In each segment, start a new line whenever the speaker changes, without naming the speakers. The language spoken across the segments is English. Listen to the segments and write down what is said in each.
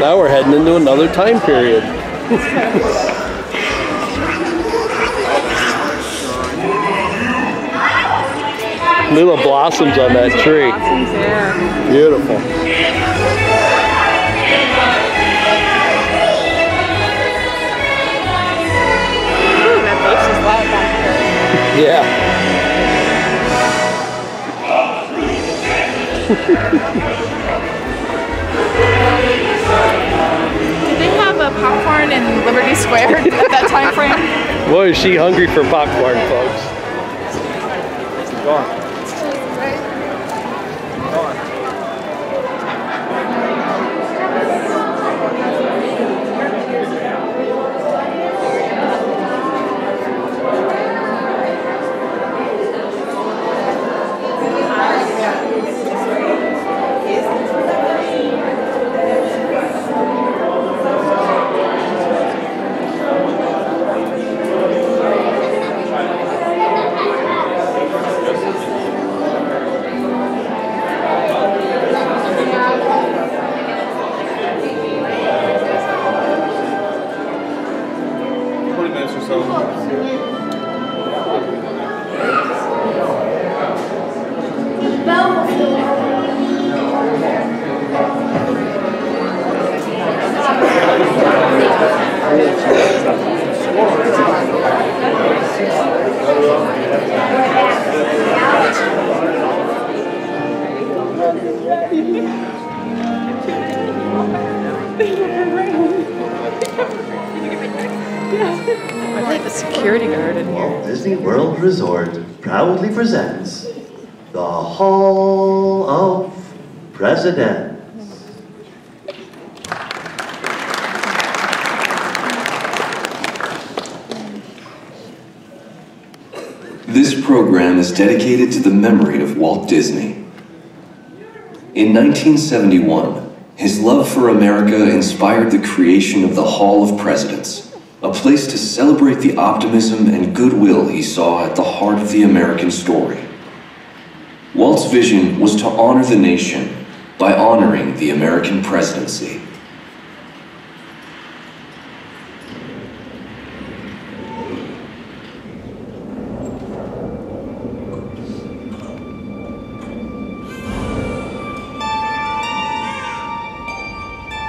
Now we're heading into another time period. Little blossoms on that tree.
Blossoms, yeah.
Beautiful.
Ooh, that bass is loud back there.
Yeah.
Did they have a popcorn in Liberty Square at that time frame?
Boy, is she hungry for popcorn, folks. Go on.
I like the security guard in here.
Walt Disney World Resort proudly presents the Hall of Presidents.
This program is dedicated to the memory of Walt Disney. In 1971, his love for America inspired the creation of the Hall of Presidents, a place to celebrate the optimism and goodwill he saw at the heart of the American story. Walt's vision was to honor the nation by honoring the American presidency.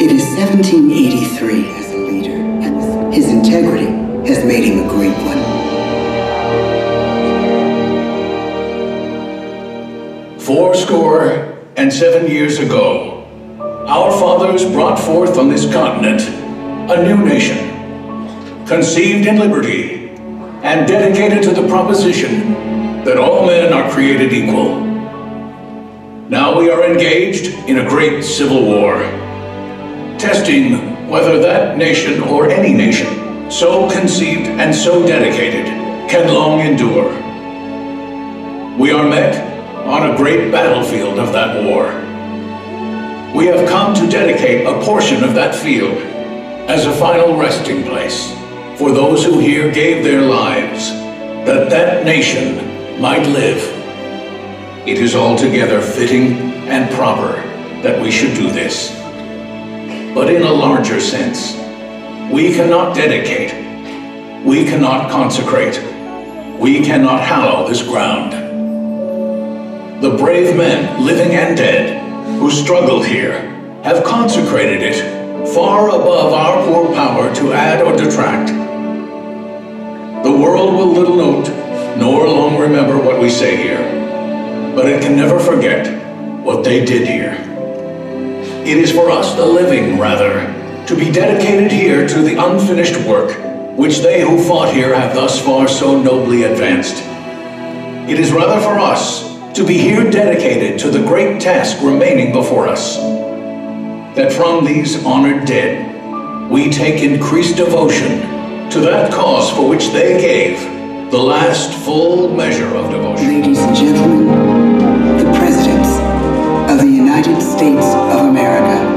It is 1783 as a leader, and his integrity has made him a great one.
Fourscore and 7 years ago, our fathers brought forth on this continent a new nation, conceived in liberty and dedicated to the proposition that all men are created equal. Now we are engaged in a great civil war, testing whether that nation or any nation so conceived and so dedicated can long endure. We are met on a great battlefield of that war. We have come to dedicate a portion of that field as a final resting place for those who here gave their lives that that nation might live. It is altogether fitting and proper that we should do this. But in a larger sense, we cannot dedicate, we cannot consecrate, we cannot hallow this ground. The brave men, living and dead, who struggled here, have consecrated it far above our poor power to add or detract. The world will little note, nor long remember what we say here, but it can never forget what they did here. It is for us, the living, rather, to be dedicated here to the unfinished work which they who fought here have thus far so nobly advanced. It is rather for us to be here dedicated to the great task remaining before us, that from these honored dead we take increased devotion to that cause for which they gave the last full measure of devotion.
Ladies and gentlemen, the Presidents of the United States of America.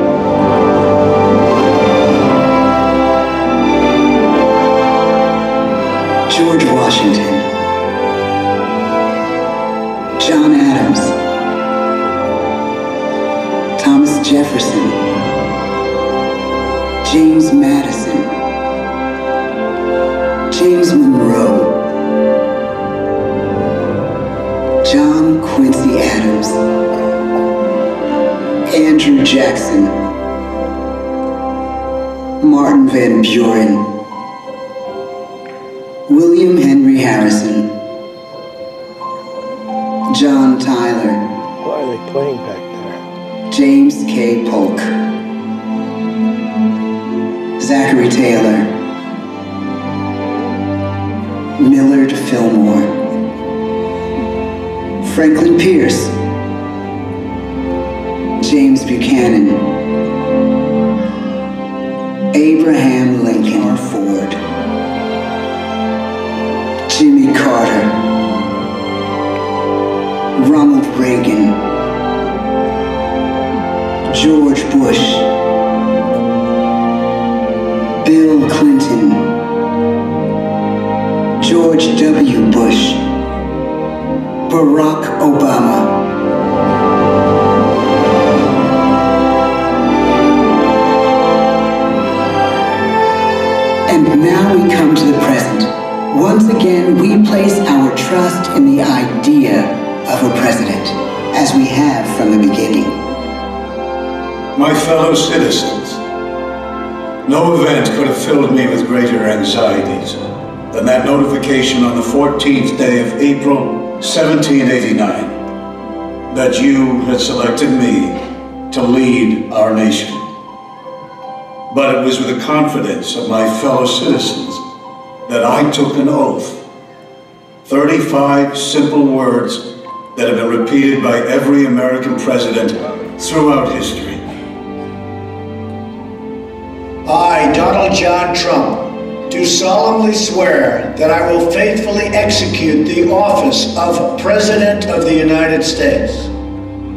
George Washington, John Adams, Thomas Jefferson, James Madison, James Monroe, John Quincy Adams, Andrew Jackson, Martin Van Buren, William Henry Harrison, John Tyler,
Why are they playing back there?
James K. Polk, Zachary Taylor, Millard Fillmore, Franklin Pierce, James Buchanan, Abraham Lincoln R. Ford, Jimmy Carter, Ronald Reagan, George Bush, Bill Clinton, George W. Bush, Barack Obama. And now we come to the present. Once again, we place our trust in the idea of a president, as we have from the beginning.
My fellow citizens, no event could have filled me with greater anxieties than that notification on the 14th day of April, 1789, that you had selected me to lead our nation. But it was with the confidence of my fellow citizens that I took an oath. 35 simple words that have been repeated by every American president throughout history.
I, Donald John Trump, do solemnly swear that I will faithfully execute the office of President of the United States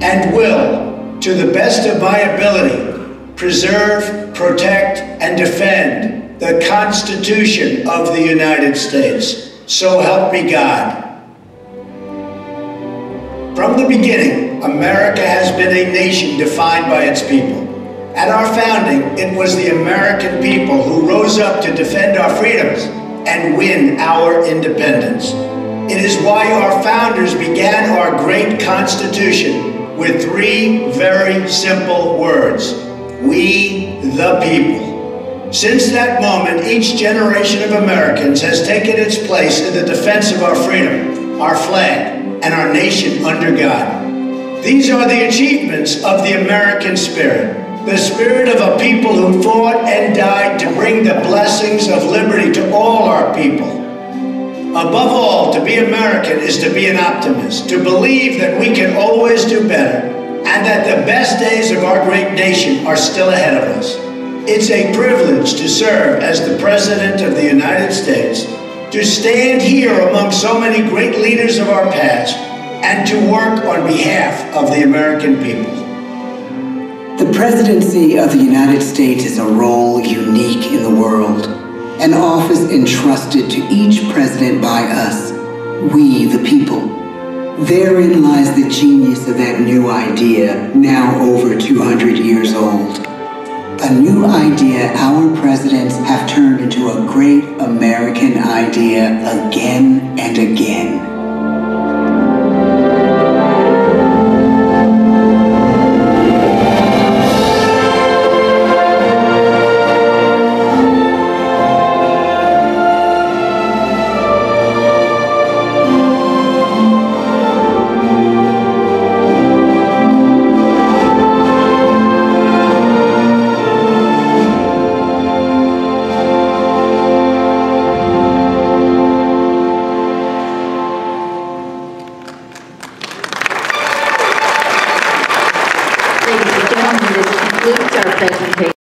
and will, to the best of my ability, preserve, protect, and defend the Constitution of the United States. So help me God. From the beginning, America has been a nation defined by its people. At our founding, it was the American people who rose up to defend our freedoms and win our independence. It is why our founders began our great Constitution with 3 very simple words: we the people. Since that moment, each generation of Americans has taken its place in the defense of our freedom, our flag, and our nation under God. These are the achievements of the American spirit. The spirit of a people who fought and died to bring the blessings of liberty to all our people. Above all, to be American is to be an optimist, to believe that we can always do better, and that the best days of our great nation are still ahead of us. It's a privilege to serve as the President of the United States, to stand here among so many great leaders of our past, and to work on behalf of the American people.
The presidency of the United States is a role unique in the world, an office entrusted to each president by us, we the people. Therein lies the genius of that new idea, now over 200 years old. A new idea our presidents have turned into a great American idea again and again.
Ladies and gentlemen, this concludes our presentation.